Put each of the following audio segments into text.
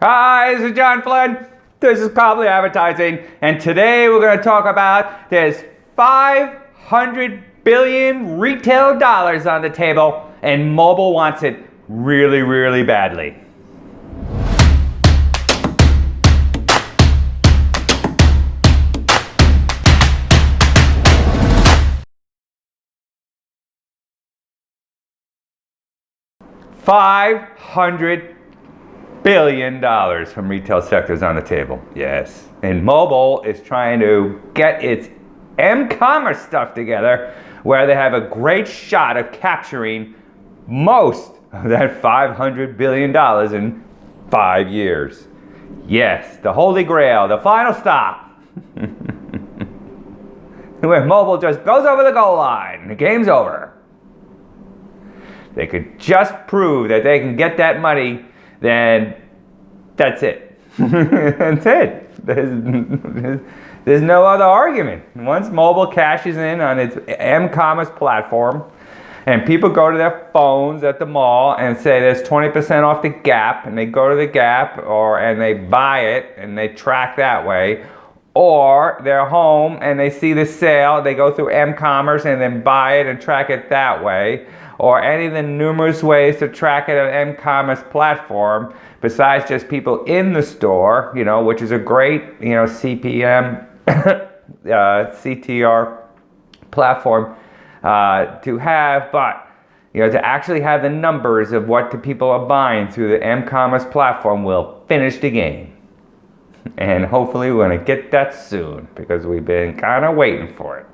Hi, this is John Flynn. This is Copley Advertising, and today we're going to talk about there's 500 billion retail dollars on the table, and mobile wants it really, really badly. $500 billion from retail sectors on the table. Yes. And mobile is trying to get its m-commerce stuff together where they have a great shot of capturing most of that $500 billion in 5 years. Yes, the holy grail, the final stop. Where mobile just goes over the goal line and the game's over. They could just prove that they can get that money, then that's it. That's it. There's no other argument. Once mobile cashes in on its m-commerce platform, and people go to their phones at the mall and say there's 20% off the Gap, and they go to the Gap and they buy it and they track that way, or they're home and they see the sale, they go through m-commerce and then buy it and track it that way, or any of the numerous ways to track it on an m-commerce platform besides just people in the store, which is a great, CPM, CTR platform to have, but to actually have the numbers of what the people are buying through the m-commerce platform will finish the game. And hopefully we're going to get that soon because we've been kind of waiting for it.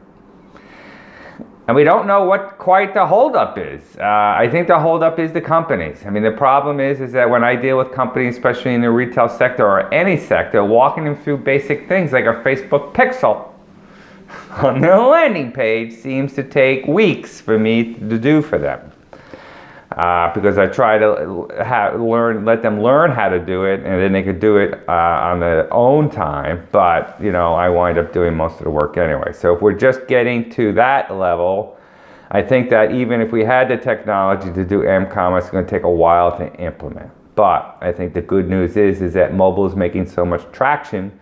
And we don't know what quite the holdup is. I think the holdup is the companies. I mean, the problem is that when I deal with companies, especially in the retail sector or any sector, walking them through basic things like a Facebook pixel on their landing page seems to take weeks for me to do for them. Because I try to let them learn how to do it, and then they could do it on their own time. But I wind up doing most of the work anyway. So if we're just getting to that level, I think that even if we had the technology to do m-commerce, it's going to take a while to implement. But I think the good news is that mobile is making so much traction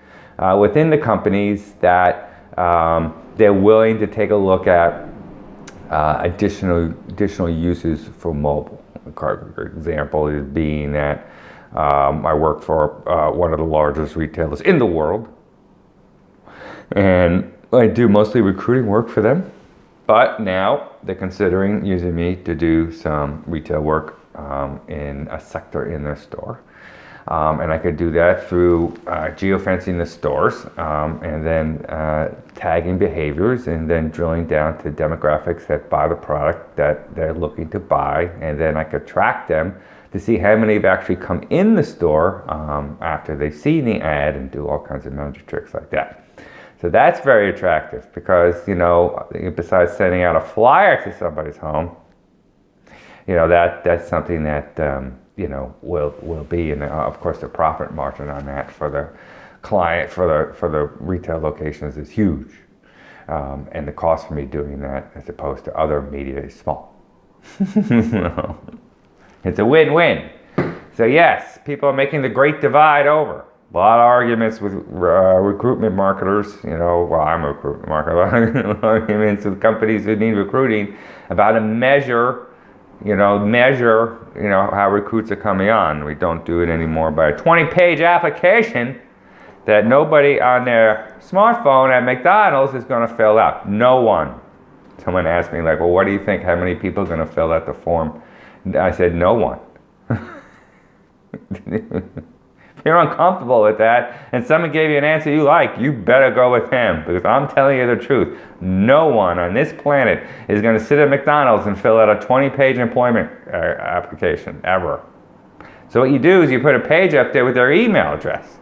within the companies that they're willing to take a look at additional uses for mobile. For example is being that I work for one of the largest retailers in the world, and I do mostly recruiting work for them, but now they're considering using me to do some retail work in a sector in their store. And I could do that through geofencing the stores and then tagging behaviors and then drilling down to demographics that buy the product that they're looking to buy. And then I could track them to see how many have actually come in the store after they've seen the ad and do all kinds of magic tricks like that. So that's very attractive because, besides sending out a flyer to somebody's home, that's something that will be, and of course the profit margin on that for the client, for the retail locations is huge, and the cost for me doing that as opposed to other media is small. It's a win-win. So yes, people are making the great divide over. A lot of arguments with recruitment marketers, I'm a recruitment marketer, a lot of arguments with companies who need recruiting about how to measure how recruits are coming on. We don't do it anymore by a 20-page application that nobody on their smartphone at McDonald's is going to fill out. No one. Someone asked me, well, what do you think? How many people are going to fill out the form? I said, no one. If you're uncomfortable with that and someone gave you an answer you like, you better go with him, because I'm telling you the truth. No one on this planet is going to sit at McDonald's and fill out a 20-page employment application, ever. So what you do is you put a page up there with their email address.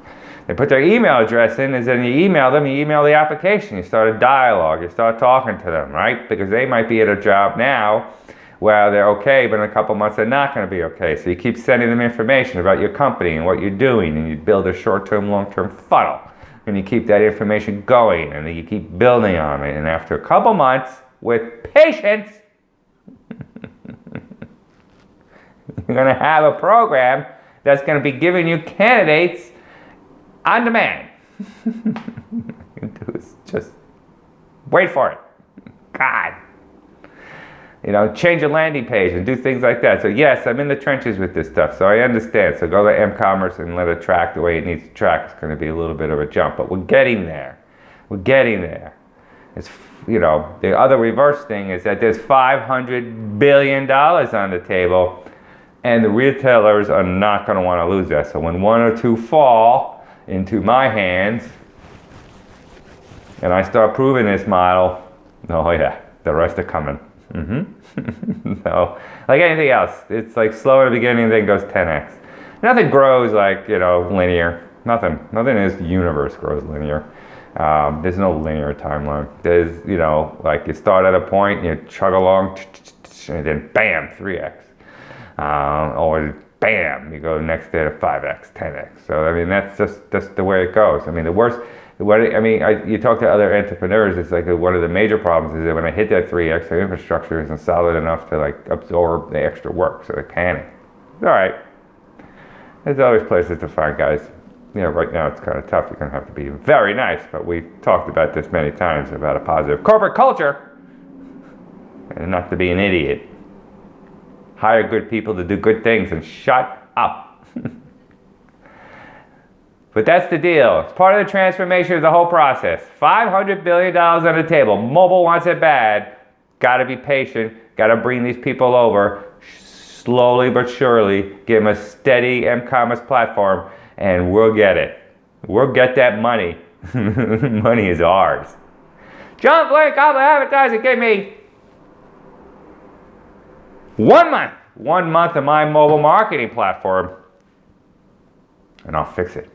They put their email address in, and then you email them, you email the application, you start a dialogue, you start talking to them, right? Because they might be at a job now where they're okay, but in a couple months they're not going to be okay. So you keep sending them information about your company and what you're doing, and you build a short-term, long-term funnel. And you keep that information going, and then you keep building on it. And after a couple months, with patience, you're going to have a program that's going to be giving you candidates on demand. Just wait for it. God. You know, change your landing page and do things like that. So yes, I'm in the trenches with this stuff, so I understand. So go to m-commerce and let it track the way it needs to track. It's going to be a little bit of a jump, but we're getting there. We're getting there. It's, you know, the other reverse thing is that there's $500 billion on the table, and the retailers are not going to want to lose that. So when one or two fall into my hands, and I start proving this model, oh yeah, the rest are coming. So, like anything else, it's like slow at the beginning, then goes 10x. Nothing grows like, you know, linear. Nothing in this universe grows linear. There's no linear timeline. There's, you know, like you start at a point, you chug along, and then bam, 3x. Or bam, you go next day to 5x, 10x. So, I mean, that's just the way it goes. I mean, the worst. You talk to other entrepreneurs, it's like one of the major problems is that when I hit that 3x, their infrastructure isn't solid enough to like absorb the extra work, so they panic. All right. There's always places to find guys. You know, right now it's kind of tough. You're going to have to be very nice, but we've talked about this many times about a positive corporate culture and not to be an idiot. Hire good people to do good things and shut up. But that's the deal. It's part of the transformation of the whole process. $500 billion on the table. Mobile wants it bad. Got to be patient. Got to bring these people over. Slowly but surely, give them a steady m-commerce platform, and we'll get it. We'll get that money. Money is ours. John Flake, Copley Advertising, give me 1 month. 1 month of my mobile marketing platform, and I'll fix it.